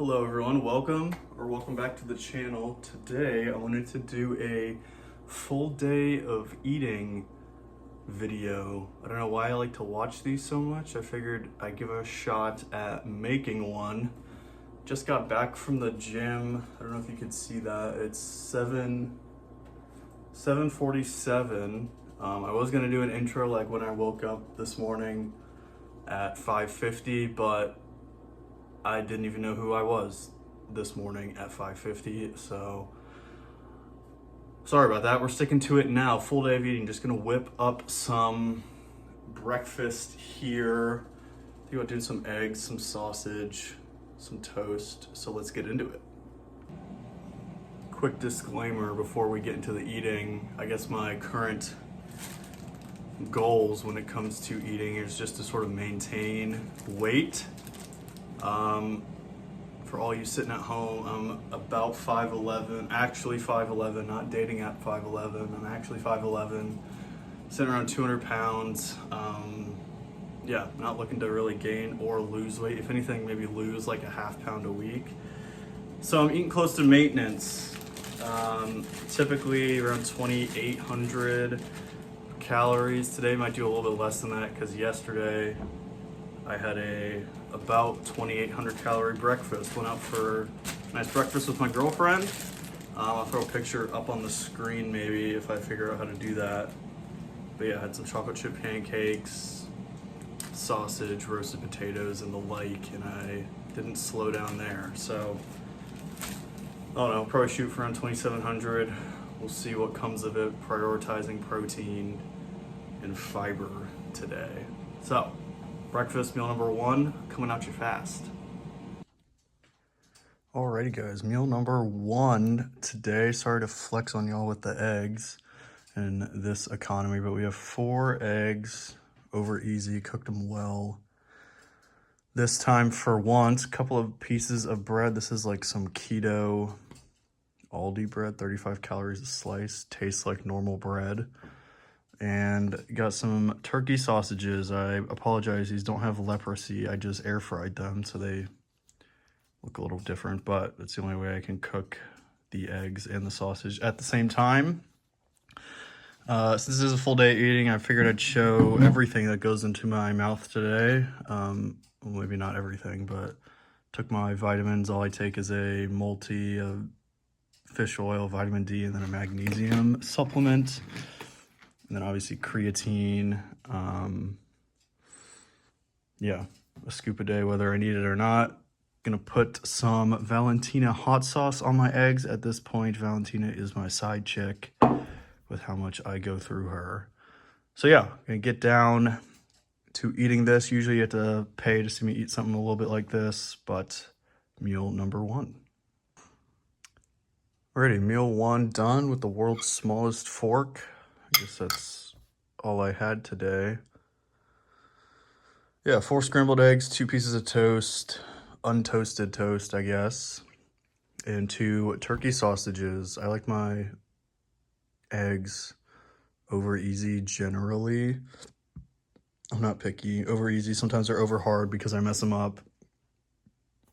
Hello everyone, welcome back to the channel. Today I wanted to do a full day of eating video. I don't know why I like to watch these so much. I figured I'd give a shot at making one. Just got back from the gym. I don't know if you could see that. It's 7:47. I was gonna do an intro like when I woke up this morning at 5:50, but I didn't even know who I was this morning at 5:50, so sorry about that. We're sticking to it now. Full day of eating. Just gonna whip up some breakfast here. I think about doing some eggs, some sausage, some toast. So let's get into it. Quick disclaimer before we get into the eating. I guess my current goals when it comes to eating is just to sort of maintain weight. For all you sitting at home, I'm about 5'11", actually 5'11", not dating at 5'11", I'm actually 5'11", sitting around 200 pounds. Yeah, not looking to really gain or lose weight. If anything, maybe lose like a half pound a week. So I'm eating close to maintenance. Typically around 2,800 calories. Today might do a little bit less than that because yesterday I had about 2,800 calorie breakfast. Went out for a nice breakfast with my girlfriend. I'll throw a picture up on the screen maybe if I figure out how to do that. But yeah, I had some chocolate chip pancakes, sausage, roasted potatoes, and the like, and I didn't slow down there. So, I don't know, probably shoot for around 2,700. We'll see what comes of it, prioritizing protein and fiber today. So, breakfast meal number one, coming at you fast. Alrighty guys, meal number one today. Sorry to flex on y'all with the eggs in this economy, but we have 4 eggs over easy, cooked them well. This time for once, a couple of pieces of bread. This is like some keto Aldi bread, 35 calories a slice, tastes like normal bread. And got some turkey sausages. I apologize, these don't have leprosy. I just air fried them, so they look a little different, but that's the only way I can cook the eggs and the sausage at the same time. Since this is a full day eating, I figured I'd show everything that goes into my mouth today. Well, maybe not everything, but took my vitamins. All I take is a multi fish oil, vitamin D, and then a magnesium supplement. And then obviously creatine, yeah, a scoop a day, whether I need it or not. Gonna put some Valentina hot sauce on my eggs. At this point, Valentina is my side chick with how much I go through her. So yeah, gonna get down to eating this. Usually you have to pay to see me eat something a little bit like this, but meal number one. Alrighty, meal one done with the world's smallest fork. I guess that's all I had today. Yeah, 4 scrambled eggs, 2 pieces of toast, untoasted toast, I guess, and 2 turkey sausages. I like my eggs over easy generally. I'm not picky. Over easy, sometimes they're over hard because I mess them up.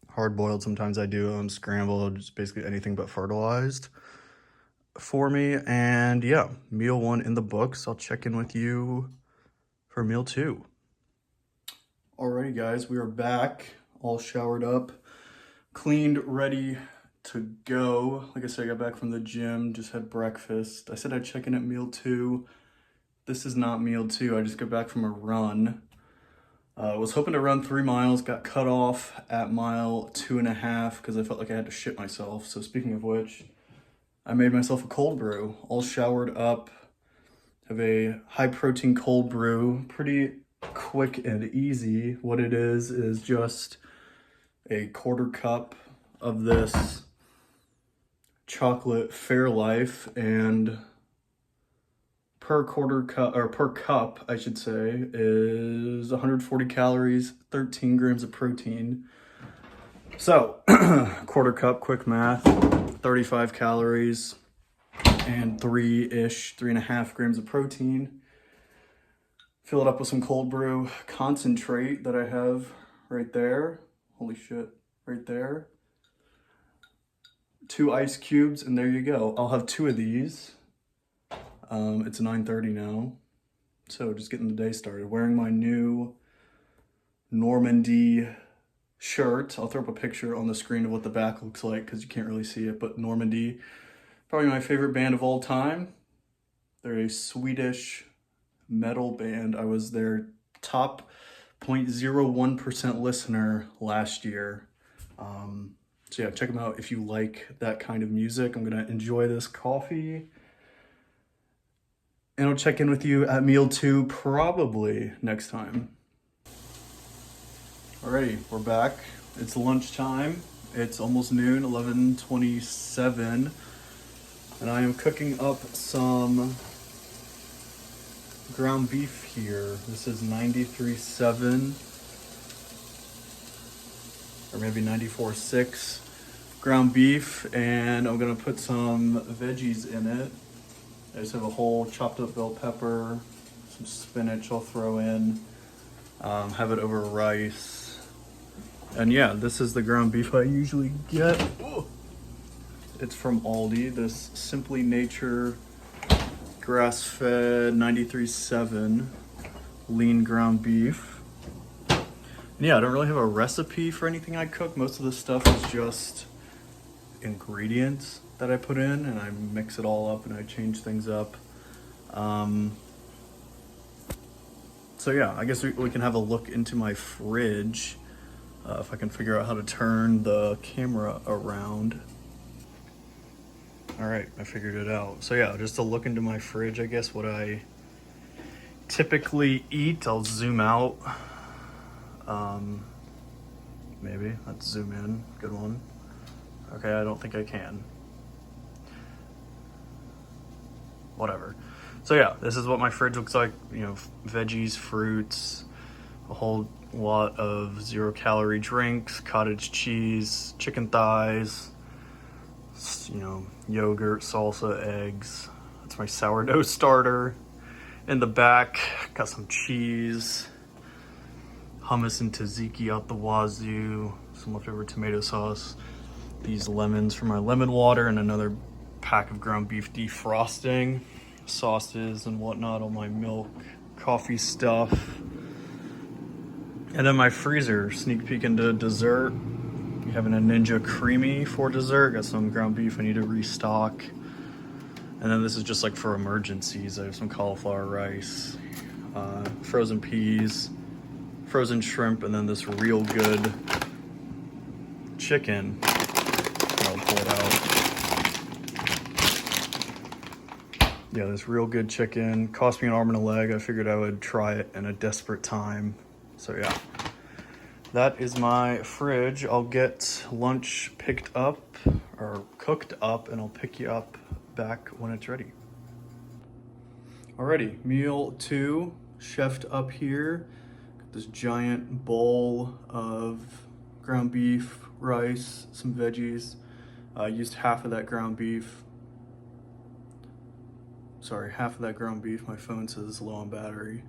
Hard boiled, sometimes I do them. Scrambled, just basically anything but fertilized for me. And yeah, meal one in the books. I'll check in with you for meal two. Alrighty guys, we are back, all showered up, cleaned, ready to go. Like I said, I got back from the gym, just had breakfast. I said I'd check in at meal two. This is not meal two, I just got back from a run. Was hoping to run 3 miles, got cut off at mile 2.5 because I felt like I had to shit myself. So speaking of which, I made myself a cold brew, all showered up. Have a high protein cold brew, pretty quick and easy. What it is just a 1/4 cup of this chocolate Fairlife, and per 1/4 cup, or per cup, I should say, is 140 calories, 13 grams of protein. So, 1/4 cup, quick math, 35 calories, and 3.5 grams of protein. Fill it up with some cold brew concentrate that I have right there. Holy shit, right there. 2 ice cubes, and there you go. I'll have 2 of these. It's 9:30 now, so just getting the day started. Wearing my new Normandy shirt. I'll throw up a picture on the screen of what the back looks like because you can't really see it, but Normandy, probably my favorite band of all time. They're a Swedish metal band. I was their top 0.01% listener last year. So yeah, check them out if you like that kind of music. I'm gonna enjoy this coffee. And I'll check in with you at meal 2 probably next time. Alrighty, we're back. It's lunchtime. It's almost noon, 11:27. And I am cooking up some ground beef here. This is 93.7 or maybe 94.6 ground beef, and I'm gonna put some veggies in it. I just have a whole chopped up bell pepper, some spinach I'll throw in, have it over rice. And yeah, this is the ground beef I usually get. It's from Aldi, this Simply Nature grass-fed 93.7 lean ground beef. And yeah, I don't really have a recipe for anything I cook. Most of the stuff is just ingredients that I put in, and I mix it all up and I change things up. So yeah, I guess we can have a look into my fridge if I can figure out how to turn the camera around. All right, I figured it out. So yeah, just to look into my fridge, I guess what I typically eat. I'll zoom out. Maybe, let's zoom in, good one. Okay, I don't think I can. Whatever. So yeah, this is what my fridge looks like. You know, veggies, fruits, a whole lot of 0-calorie drinks, cottage cheese, chicken thighs, you know, yogurt, salsa, eggs. That's my sourdough starter. In the back, got some cheese, hummus and tzatziki out the wazoo, some leftover tomato sauce, these lemons for my lemon water, and another pack of ground beef defrosting, sauces and whatnot, all my milk, coffee stuff. And then my freezer, sneak peek into dessert. Having a Ninja Creami for dessert. Got some ground beef I need to restock. And then this is just like for emergencies. I have some cauliflower rice, frozen peas, frozen shrimp, and then this real good chicken. I'll pull it out. Yeah, this real good chicken. Cost me an arm and a leg. I figured I would try it in a desperate time. So yeah, that is my fridge. I'll get lunch picked up or cooked up, and I'll pick you up back when it's ready. Alrighty, meal 2, chefed up here. Got this giant bowl of ground beef, rice, some veggies. Used half of that ground beef. Sorry, half of that ground beef. My phone says it's low on battery.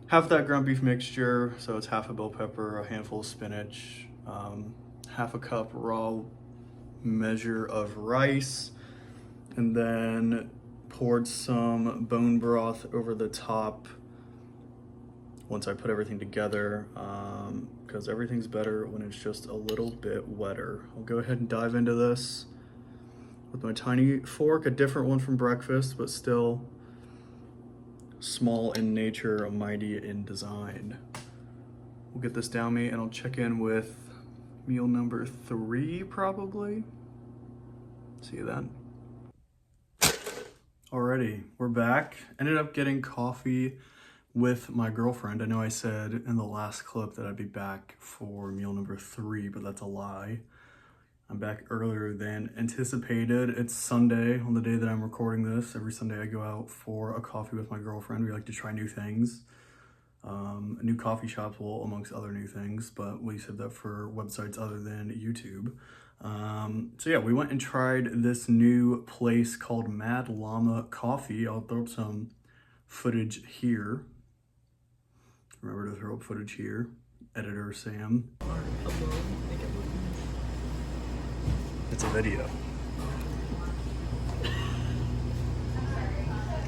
Half of that ground beef mixture, so it's half a bell pepper, a handful of spinach, half a cup raw measure of rice, and then poured some bone broth over the top once I put everything together, because everything's better when it's just a little bit wetter. I'll go ahead and dive into this with my tiny fork, a different one from breakfast, but still small in nature, mighty in design. We'll get this down me and I'll check in with meal number 3 probably. See you then. Alrighty, we're back. Ended up getting coffee with my girlfriend. I know I said in the last clip that I'd be back for meal number 3, but that's a lie. I'm back earlier than anticipated. It's Sunday on the day that I'm recording this. Every Sunday I go out for a coffee with my girlfriend. We like to try new things. New coffee shops, well, amongst other new things, but we save that for websites other than YouTube. So yeah, we went and tried this new place called Mad Llama Coffee. I'll throw up some footage here. Remember to throw up footage here. Editor Sam. it's a video.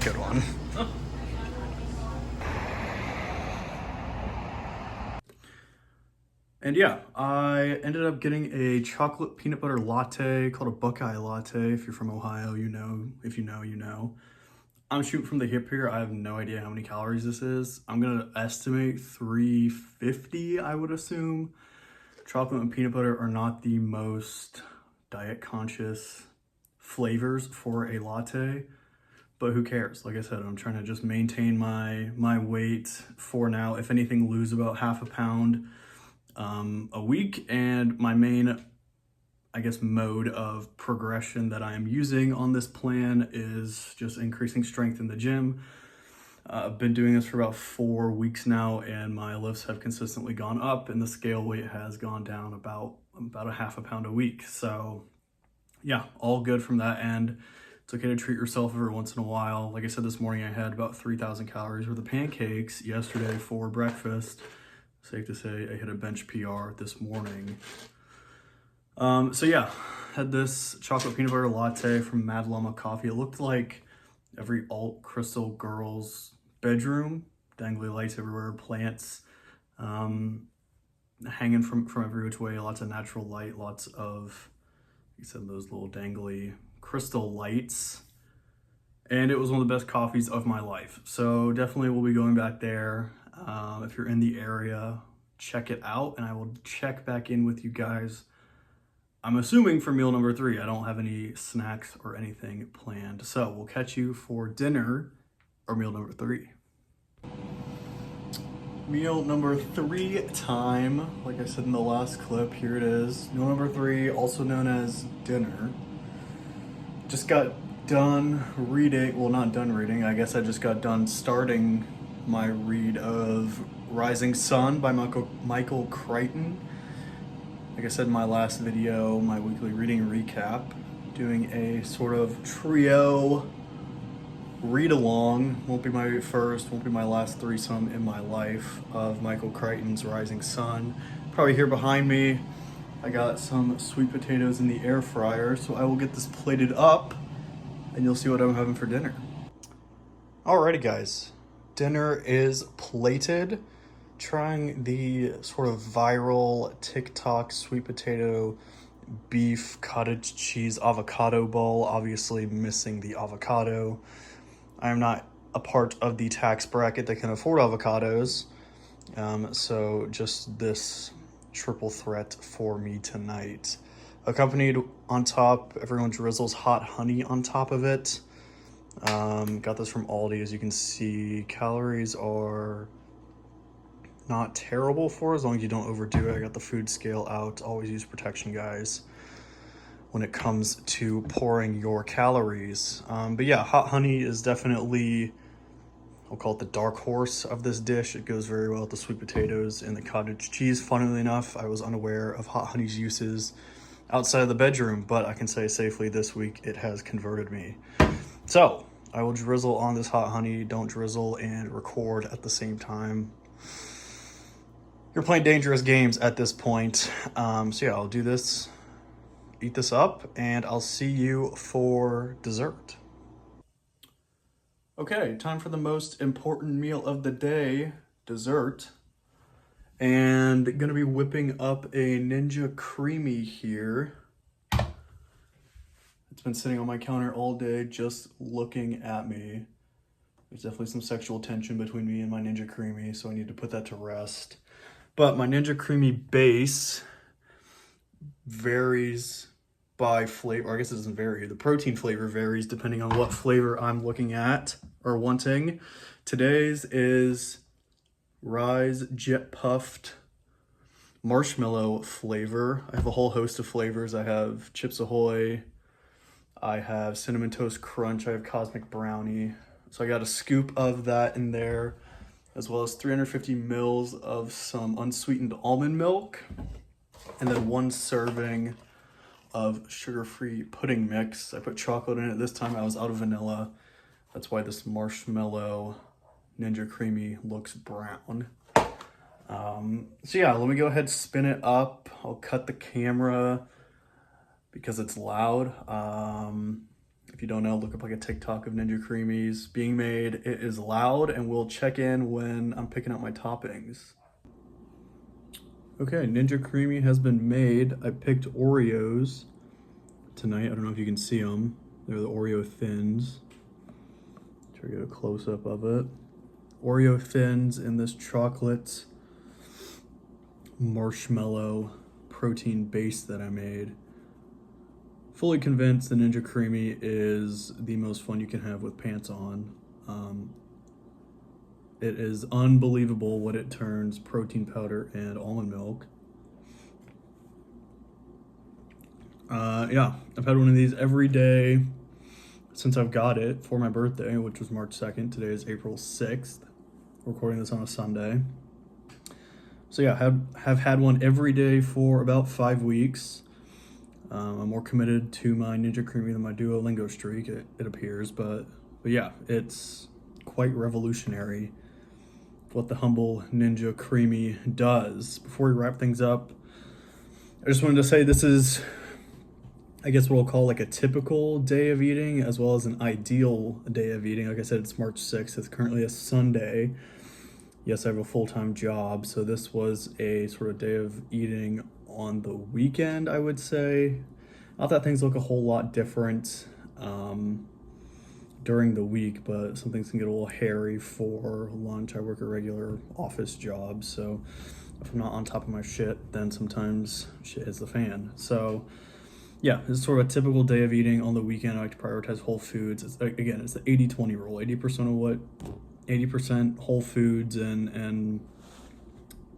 Good one. And yeah, I ended up getting a chocolate peanut butter latte called a Buckeye latte. If you're from Ohio, you know. If you know, you know. I'm shooting from the hip here. I have no idea how many calories this is. I'm gonna estimate 350, I would assume. Chocolate and peanut butter are not the most diet conscious flavors for a latte, but who cares? Like I said, I'm trying to just maintain my weight for now. If anything, lose about half a pound a week. And my main, I guess, mode of progression that I am using on this plan is just increasing strength in the gym. I've been doing this for about 4 weeks now, and my lifts have consistently gone up, and the scale weight has gone down about a half a pound a week. So yeah, all good from that end. It's okay to treat yourself every once in a while. Like I said, this morning I had about 3,000 calories worth of pancakes yesterday for breakfast. Safe to say I hit a bench PR this morning. So yeah, had this chocolate peanut butter latte from Mad Llama Coffee. It looked like every alt crystal girl's bedroom. Dangly lights everywhere, plants hanging from every which way, lots of natural light, lots of, like I said, those little dangly crystal lights. And it was one of the best coffees of my life. So definitely we'll be going back there. If you're in the area, check it out, and I will check back in with you guys. I'm assuming for meal number 3. I don't have any snacks or anything planned. So we'll catch you for dinner or meal number 3. Meal number 3 time. Like I said in the last clip, here it is. Meal number 3, also known as dinner. Just got done reading, well, not done reading, I guess I just got done starting my read of Rising Sun by Michael Crichton. Like I said in my last video, my weekly reading recap, doing a sort of trio read-along. Won't be my first, won't be my last threesome in my life of Michael Crichton's Rising Sun. Probably here behind me, I got some sweet potatoes in the air fryer, so I will get this plated up and you'll see what I'm having for dinner. Alrighty guys, dinner is plated. Trying the sort of viral TikTok sweet potato beef cottage cheese avocado bowl, obviously missing the avocado. I am not a part of the tax bracket that can afford avocados, so just this triple threat for me tonight. Accompanied on top, everyone drizzles hot honey on top of it. Got this from Aldi, as you can see. Calories are not terrible for, as long as you don't overdo it. I got the food scale out. Always use protection, guys, when it comes to pouring your calories. But yeah, hot honey is definitely, I'll call it the dark horse of this dish. It goes very well with the sweet potatoes and the cottage cheese. Funnily enough, I was unaware of hot honey's uses outside of the bedroom, but I can say safely this week it has converted me. So I will drizzle on this hot honey. Don't drizzle and record at the same time. You're playing dangerous games at this point. So yeah, I'll do this, eat this up, and I'll see you for dessert. Okay, time for the most important meal of the day, dessert. And gonna be whipping up a Ninja Creami here. It's been sitting on my counter all day just looking at me. There's definitely some sexual tension between me and my Ninja Creami, so I need to put that to rest. But my Ninja Creami base varies by flavor, or I guess it doesn't vary. The protein flavor varies depending on what flavor I'm looking at or wanting. Today's is Rise Jet Puffed marshmallow flavor. I have a whole host of flavors. I have Chips Ahoy, I have Cinnamon Toast Crunch, I have Cosmic Brownie. So I got a scoop of that in there, as well as 350 mils of some unsweetened almond milk, and then 1 serving of sugar-free pudding mix. I put chocolate in it. This time I was out of vanilla. That's why this marshmallow Ninja Creami looks brown. So yeah, let me go ahead and spin it up. I'll cut the camera because it's loud. If you don't know, look up like a TikTok of Ninja Creamies being made. It is loud, and we'll check in when I'm picking up my toppings. Okay, Ninja Creamy has been made. I picked Oreos tonight. I don't know if you can see them. They're the Oreo Thins. Try to get a close-up of it. Oreo Thins in this chocolate marshmallow protein base that I made. Fully convinced the Ninja Creamy is the most fun you can have with pants on. It is unbelievable what it turns protein powder and almond milk. Yeah, I've had one of these every day since I've got it for my birthday, which was March 2nd. Today is April 6th. Recording this on a Sunday. So yeah, have had one every day for about 5 weeks. I'm more committed to my Ninja Creamy than my Duolingo streak, it appears, but yeah, it's quite revolutionary what the humble Ninja Creamy does. Before we wrap things up, I just wanted to say this is, I guess, what we'll call like a typical day of eating as well as an ideal day of eating. Like I said, it's March 6th. It's currently a Sunday. Yes, I have a full-time job, so this was a sort of day of eating on the weekend, I would say. Not that things look a whole lot different during the week, but some things can get a little hairy for lunch. I work a regular office job, so if I'm not on top of my shit, then sometimes shit hits the fan. So yeah, this is sort of a typical day of eating on the weekend. I like to prioritize whole foods. It's the 80-20 rule. 80% whole foods and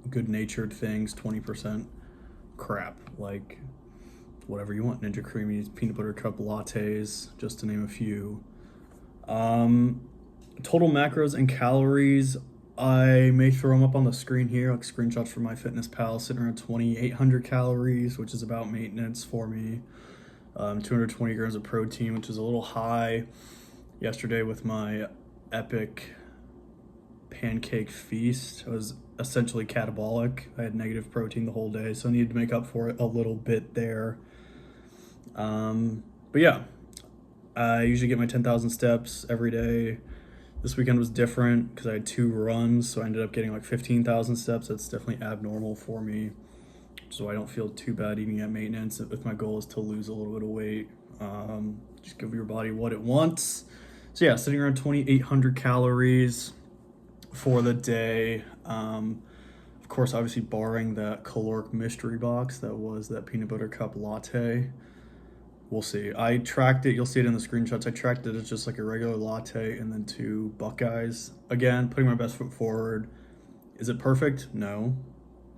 good-natured things, 20% crap, like whatever you want. Ninja Creamies, peanut butter cup lattes, just to name a few. Total macros and calories, I may throw them up on the screen here, like screenshots from MyFitnessPal, sitting around 2,800 calories, which is about maintenance for me. 220 grams of protein, which is a little high. Yesterday with my epic pancake feast, I was essentially catabolic. I had negative protein the whole day, so I needed to make up for it a little bit there. But yeah, I usually get my 10,000 steps every day. This weekend was different because I had 2 runs, so I ended up getting like 15,000 steps. That's definitely abnormal for me, so I don't feel too bad eating at maintenance if my goal is to lose a little bit of weight. Just give your body what it wants. So yeah, sitting around 2,800 calories for the day. Of course, obviously barring that caloric mystery box that was that peanut butter cup latte. We'll see. I tracked it. You'll see it in the screenshots. I tracked it as just like a regular latte and then 2 Buckeyes. Again, putting my best foot forward. Is it perfect? No,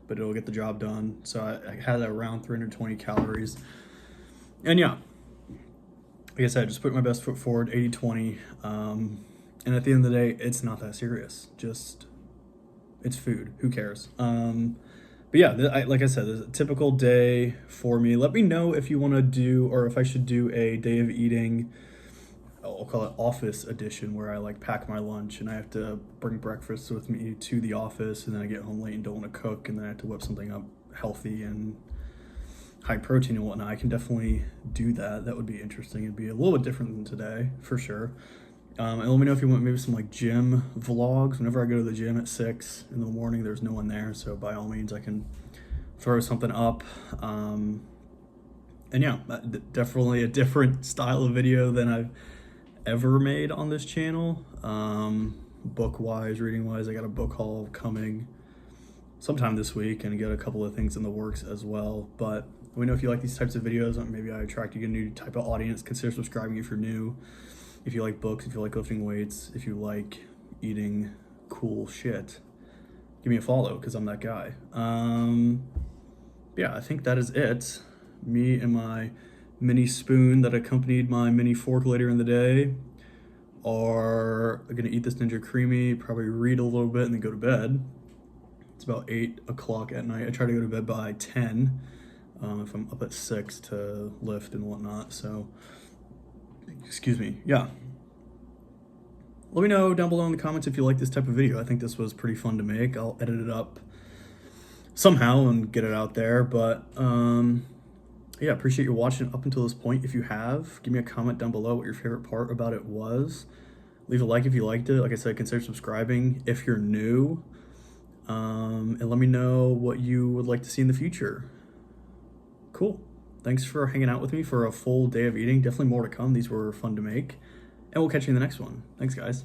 but it'll get the job done. So I had around 320 calories. And yeah, like I said, just put my best foot forward, 80-20. And at the end of the day, it's not that serious. Just, it's food. Who cares? But yeah, like I said, there's a typical day for me. Let me know if you want to do, or if I should do a day of eating, I'll call it office edition, where I like pack my lunch and I have to bring breakfast with me to the office, and then I get home late and don't want to cook, and then I have to whip something up healthy and high protein and whatnot. I can definitely do that. That would be interesting. It'd be a little bit different than today, for sure. And let me know if you want maybe some like gym vlogs. Whenever I go to the gym at 6 in the morning, there's no one there, so by all means I can throw something up. And yeah, definitely a different style of video than I've ever made on this channel. Book wise, reading wise, I got a book haul coming sometime this week, and got a couple of things in the works as well. But let me know if you like these types of videos. Maybe I attract you a new type of audience. Consider subscribing if you're new. If you like books, if you like lifting weights, if you like eating cool shit, give me a follow, because I'm that guy. Yeah, I think that is it. Me and my mini spoon that accompanied my mini fork later in the day are gonna eat this Ninja Creamy, probably read a little bit, and then go to bed. It's about 8 o'clock at night. I try to go to bed by 10 if I'm up at 6 to lift and whatnot, so excuse me. Yeah, let me know down below in the comments if you like this type of video. I think this was pretty fun to make. I'll edit it up somehow and get it out there, but Yeah, appreciate you watching up until this point. If you have, give me a comment down below what your favorite part about it was. Leave a like if you liked it. Like I said, consider subscribing if you're new. And let me know what you would like to see in the future. Cool. Thanks for hanging out with me for a full day of eating. Definitely more to come. These were fun to make. And we'll catch you in the next one. Thanks, guys.